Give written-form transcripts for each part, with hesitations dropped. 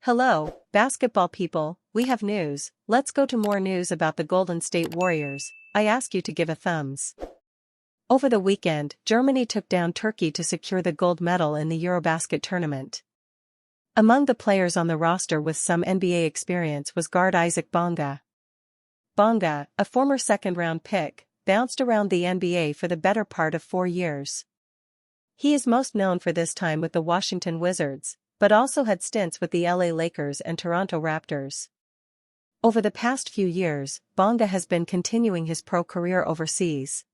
Hello, basketball people, we have news. Let's go to more news about the Golden State Warriors. I ask you to give a thumbs. Over the weekend, Germany took down Turkey to secure the gold medal in the Eurobasket tournament. Among the players on the roster with some NBA experience was guard Isaac Bonga. Bonga, a former second-round pick, bounced around the NBA for the better part of 4 years. He is most known for this time with the Washington Wizards, but also had stints with the LA Lakers and Toronto Raptors. Over the past few years, Bonga has been continuing his pro career overseas.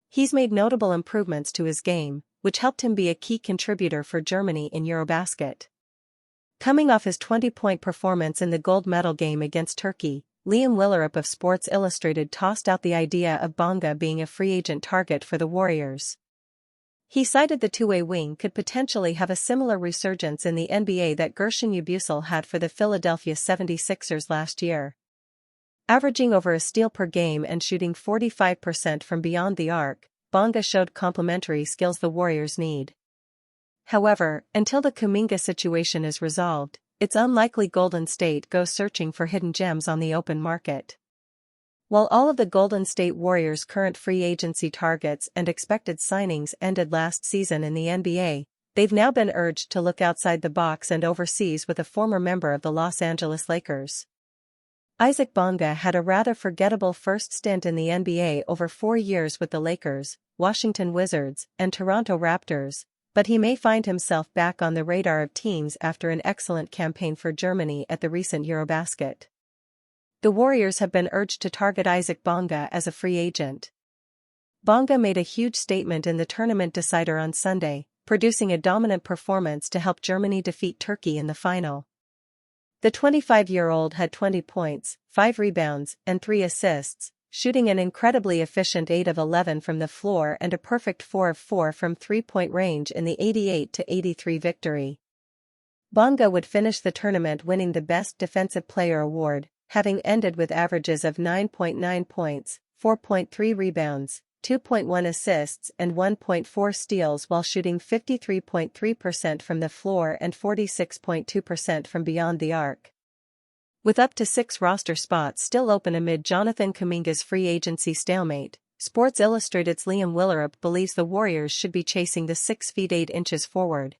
He's made notable improvements to his game, which helped him be a key contributor for Germany in Eurobasket. Coming off his 20-point performance in the gold medal game against Turkey, Liam Willerup of Sports Illustrated tossed out the idea of Bonga being a free agent target for the Warriors. He cited the two-way wing could potentially have a similar resurgence in the NBA that Gershon Yabusele had for the Philadelphia 76ers last year. Averaging over a steal per game and shooting 45% from beyond the arc, Bonga showed complementary skills the Warriors need. However, until the Kuminga situation is resolved, it's unlikely Golden State goes searching for hidden gems on the open market. While all of the Golden State Warriors' current free agency targets and expected signings ended last season in the NBA, they've now been urged to look outside the box and overseas with a former member of the Los Angeles Lakers. Isaac Bonga had a rather forgettable first stint in the NBA over 4 years with the Lakers, Washington Wizards, and Toronto Raptors, but he may find himself back on the radar of teams after an excellent campaign for Germany at the recent Eurobasket. The Warriors have been urged to target Isaac Bonga as a free agent. Bonga made a huge statement in the tournament decider on Sunday, producing a dominant performance to help Germany defeat Turkey in the final. The 25-year-old had 20 points, 5 rebounds, and 3 assists, shooting an incredibly efficient 8 of 11 from the floor and a perfect 4 of 4 from three-point range in the 88-83 victory. Bonga would finish the tournament winning the Best Defensive Player award, having ended with averages of 9.9 points, 4.3 rebounds, 2.1 assists and 1.4 steals while shooting 53.3% from the floor and 46.2% from beyond the arc. With up to 6 roster spots still open amid Jonathan Kuminga's free agency stalemate, Sports Illustrated's Liam Willerup believes the Warriors should be chasing the 6 feet 8 inches forward.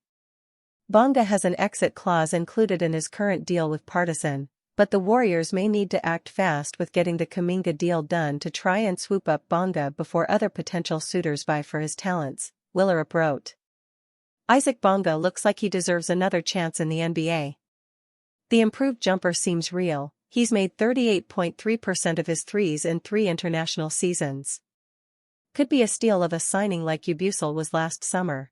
Bonga has an exit clause included in his current deal with Partizan, but the Warriors may need to act fast with getting the Kuminga deal done to try and swoop up Bonga before other potential suitors vie for his talents, Willerup wrote. Isaac Bonga looks like he deserves another chance in the NBA. The improved jumper seems real. He's made 38.3% of his threes in 3 international seasons. Could be a steal of a signing like Yabusele was last summer.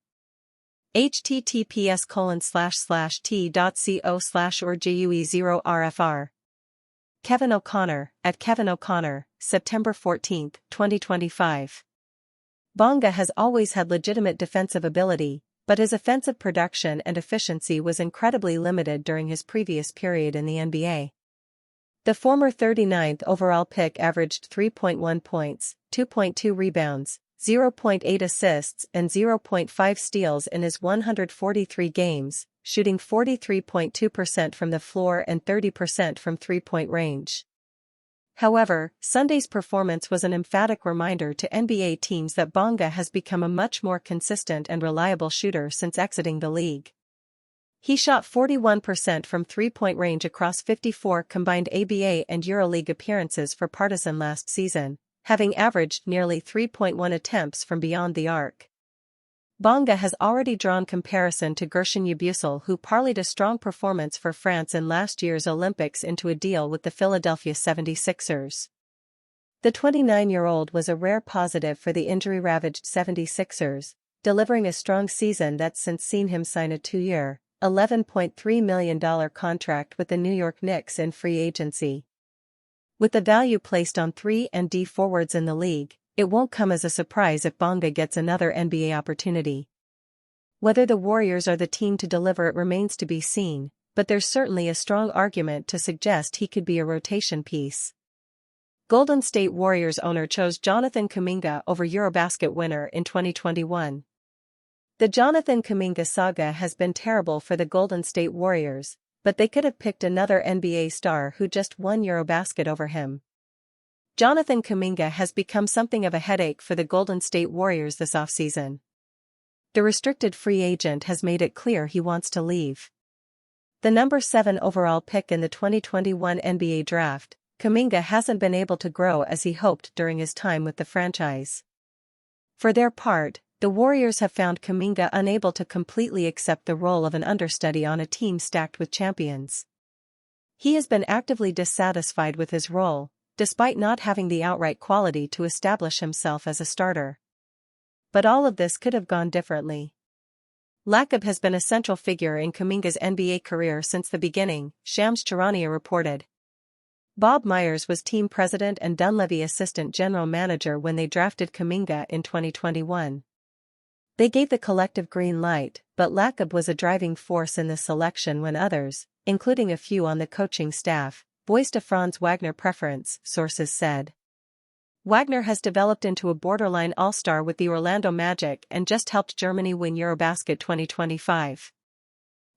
https://t.co/or/GUE0RFR. Kevin O'Connor, at Kevin O'Connor, September 14, 2025. Bonga has always had legitimate defensive ability, but his offensive production and efficiency was incredibly limited during his previous period in the NBA. The former 39th overall pick averaged 3.1 points, 2.2 rebounds, 0.8 assists and 0.5 steals in his 143 games, shooting 43.2% from the floor and 30% from three-point range. However, Sunday's performance was an emphatic reminder to NBA teams that Bonga has become a much more consistent and reliable shooter since exiting the league. He shot 41% from three-point range across 54 combined ABA and EuroLeague appearances for Partizan last season, having averaged nearly 3.1 attempts from beyond the arc. Bonga has already drawn comparison to Gershon Yabusele, who parlayed a strong performance for France in last year's Olympics into a deal with the Philadelphia 76ers. The 29-year-old was a rare positive for the injury-ravaged 76ers, delivering a strong season that's since seen him sign a 2-year, $11.3 million contract with the New York Knicks in free agency. With the value placed on 3 and D forwards in the league, it won't come as a surprise if Bonga gets another NBA opportunity. Whether the Warriors are the team to deliver it remains to be seen, but there's certainly a strong argument to suggest he could be a rotation piece. Golden State Warriors owner chose Jonathan Kuminga over Eurobasket winner in 2021. The Jonathan Kuminga saga has been terrible for the Golden State Warriors, but they could have picked another NBA star who just won Eurobasket over him. Jonathan Kuminga has become something of a headache for the Golden State Warriors this offseason. The restricted free agent has made it clear he wants to leave. The number 7 overall pick in the 2021 NBA draft, Kuminga hasn't been able to grow as he hoped during his time with the franchise. For their part, the Warriors have found Kuminga unable to completely accept the role of an understudy on a team stacked with champions. He has been actively dissatisfied with his role, despite not having the outright quality to establish himself as a starter. But all of this could have gone differently. Lacob has been a central figure in Kuminga's NBA career since the beginning, Shams Charania reported. Bob Myers was team president and Dunleavy assistant general manager when they drafted Kuminga in 2021. They gave the collective green light, but Lacob was a driving force in the selection when others, including a few on the coaching staff, voiced a Franz Wagner preference, sources said. Wagner has developed into a borderline all-star with the Orlando Magic and just helped Germany win Eurobasket 2025.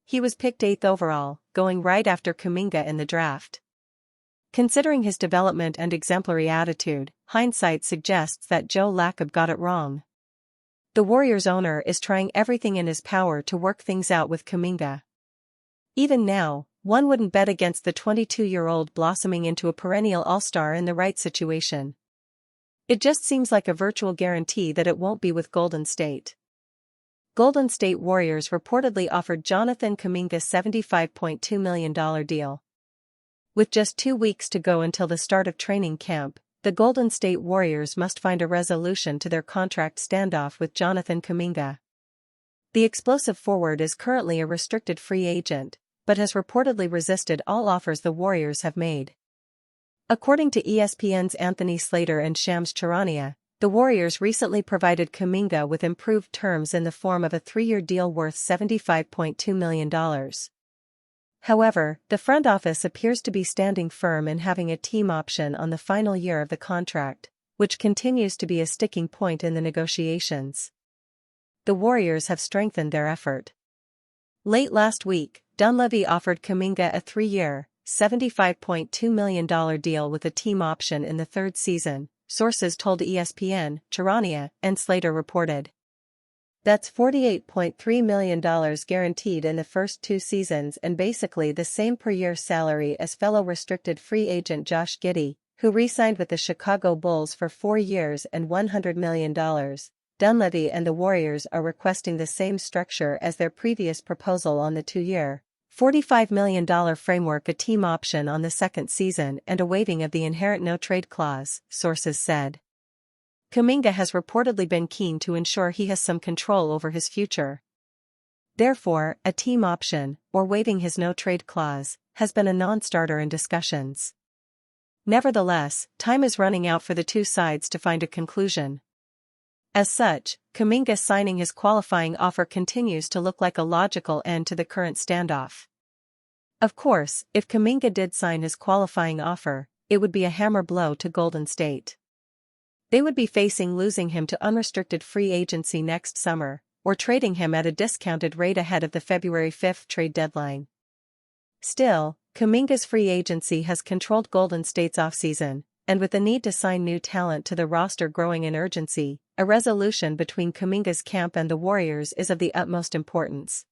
He was picked 8th overall, going right after Kuminga in the draft. Considering his development and exemplary attitude, hindsight suggests that Joe Lacob got it wrong. The Warriors owner is trying everything in his power to work things out with Kuminga. Even now, one wouldn't bet against the 22-year-old blossoming into a perennial all-star in the right situation. It just seems like a virtual guarantee that it won't be with Golden State. Golden State Warriors reportedly offered Jonathan Kuminga's $75.2 million deal. With just 2 weeks to go until the start of training camp, the Golden State Warriors must find a resolution to their contract standoff with Jonathan Kuminga. The explosive forward is currently a restricted free agent, but has reportedly resisted all offers the Warriors have made. According to ESPN's Anthony Slater and Shams Charania, the Warriors recently provided Kuminga with improved terms in the form of a 3-year deal worth $75.2 million. However, the front office appears to be standing firm in having a team option on the final year of the contract, which continues to be a sticking point in the negotiations. The Warriors have strengthened their effort. Late last week, Dunleavy offered Kuminga a 3-year, $75.2 million deal with a team option in the 3rd season, sources told ESPN, Charania, and Slater reported. That's $48.3 million guaranteed in the first 2 seasons and basically the same per-year salary as fellow restricted free agent Josh Giddey, who re-signed with the Chicago Bulls for 4 years and $100 million. Dunleavy and the Warriors are requesting the same structure as their previous proposal on the 2-year, $45 million framework, a team option on the 2nd season and a waiving of the inherent no-trade clause, sources said. Kuminga has reportedly been keen to ensure he has some control over his future. Therefore, a team option, or waiving his no-trade clause, has been a non-starter in discussions. Nevertheless, time is running out for the two sides to find a conclusion. As such, Kuminga signing his qualifying offer continues to look like a logical end to the current standoff. Of course, if Kuminga did sign his qualifying offer, it would be a hammer blow to Golden State. They would be facing losing him to unrestricted free agency next summer, or trading him at a discounted rate ahead of the February 5 trade deadline. Still, Kuminga's free agency has controlled Golden State's offseason, and with the need to sign new talent to the roster growing in urgency, a resolution between Kuminga's camp and the Warriors is of the utmost importance.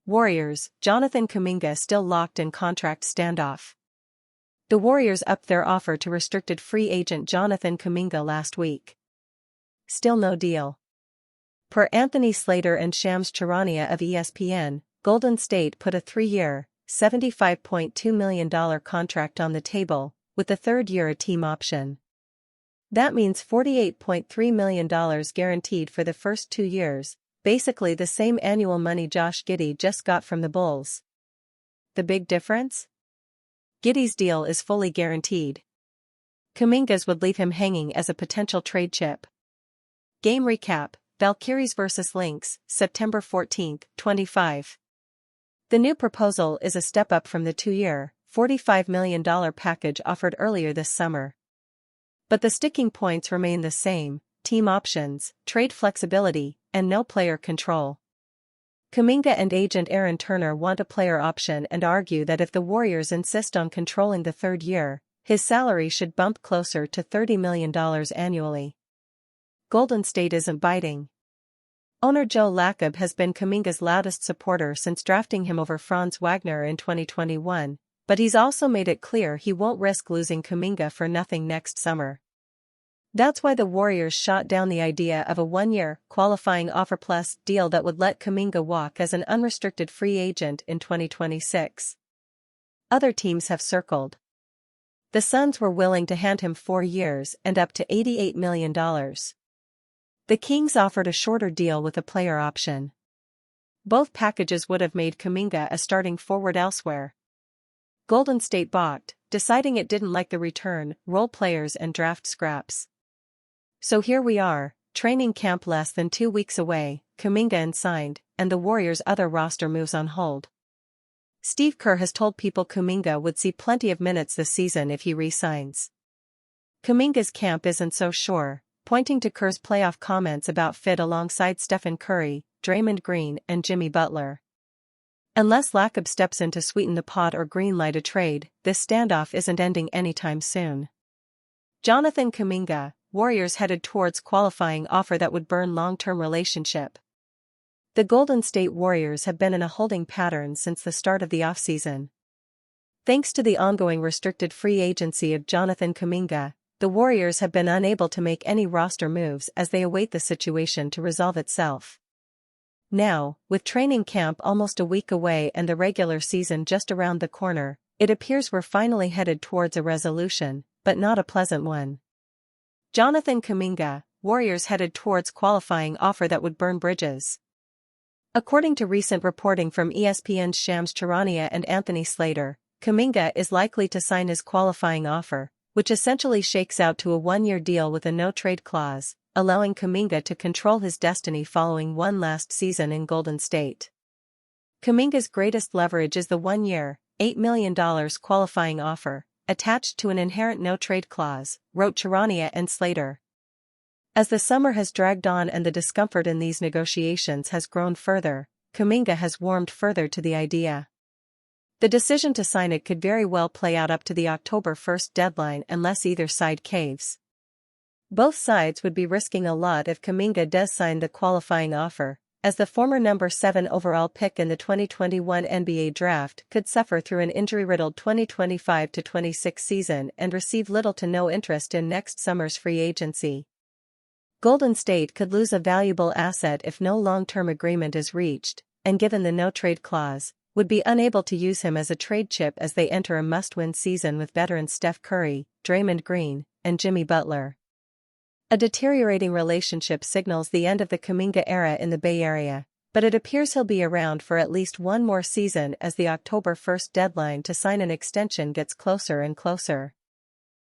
Warriors, Jonathan Kuminga still locked in contract standoff. The Warriors upped their offer to restricted free agent Jonathan Kuminga last week. Still no deal. Per Anthony Slater and Shams Charania of ESPN, Golden State put a 3-year, $75.2 million contract on the table, with the 3rd year a team option. That means $48.3 million guaranteed for the first 2 years, basically the same annual money Josh Giddey just got from the Bulls. The big difference? Giddey's deal is fully guaranteed. Kuminga's would leave him hanging as a potential trade chip. Game recap: Valkyries vs. Lynx, September 14, 25. The new proposal is a step up from the 2-year, $45 million package offered earlier this summer. But the sticking points remain the same: team options, trade flexibility, and no player control. Kuminga and agent Aaron Turner want a player option and argue that if the Warriors insist on controlling the third year, his salary should bump closer to $30 million annually. Golden State isn't biting. Owner Joe Lacob has been Kuminga's loudest supporter since drafting him over Franz Wagner in 2021, but he's also made it clear he won't risk losing Kuminga for nothing next summer. That's why the Warriors shot down the idea of a one-year, qualifying offer plus deal that would let Kuminga walk as an unrestricted free agent in 2026. Other teams have circled. The Suns were willing to hand him 4 years and up to $88 million. The Kings offered a shorter deal with a player option. Both packages would have made Kuminga a starting forward elsewhere. Golden State balked, deciding it didn't like the return, role players and draft scraps. So here we are, training camp less than 2 weeks away, Kuminga unsigned, and the Warriors' other roster moves on hold. Steve Kerr has told people Kuminga would see plenty of minutes this season if he re-signs. Kuminga's camp isn't so sure, pointing to Kerr's playoff comments about fit alongside Stephen Curry, Draymond Green and Jimmy Butler. Unless Lacob steps in to sweeten the pot or greenlight a trade, this standoff isn't ending anytime soon. Jonathan Kuminga, Warriors headed towards qualifying offer that would burn long-term relationship. The Golden State Warriors have been in a holding pattern since the start of the offseason. Thanks to the ongoing restricted free agency of Jonathan Kuminga, the Warriors have been unable to make any roster moves as they await the situation to resolve itself. Now, with training camp almost a week away and the regular season just around the corner, it appears we're finally headed towards a resolution, but not a pleasant one. Jonathan Kuminga, Warriors headed towards qualifying offer that would burn bridges. According to recent reporting from ESPN's Shams Charania and Anthony Slater, Kuminga is likely to sign his qualifying offer, which essentially shakes out to a one-year deal with a no-trade clause, allowing Kuminga to control his destiny following one last season in Golden State. Kuminga's greatest leverage is the one-year, $8 million qualifying offer, attached to an inherent no-trade clause, wrote Charania and Slater. As the summer has dragged on and the discomfort in these negotiations has grown further, Kuminga has warmed further to the idea. The decision to sign it could very well play out up to the October 1st deadline unless either side caves. Both sides would be risking a lot if Kuminga does sign the qualifying offer, as the former number 7 overall pick in the 2021 NBA draft could suffer through an injury-riddled 2025-26 season and receive little to no interest in next summer's free agency. Golden State could lose a valuable asset if no long-term agreement is reached, and given the no-trade clause, would be unable to use him as a trade chip as they enter a must-win season with veterans Steph Curry, Draymond Green, and Jimmy Butler. A deteriorating relationship signals the end of the Kuminga era in the Bay Area, but it appears he'll be around for at least one more season as the October 1st deadline to sign an extension gets closer and closer.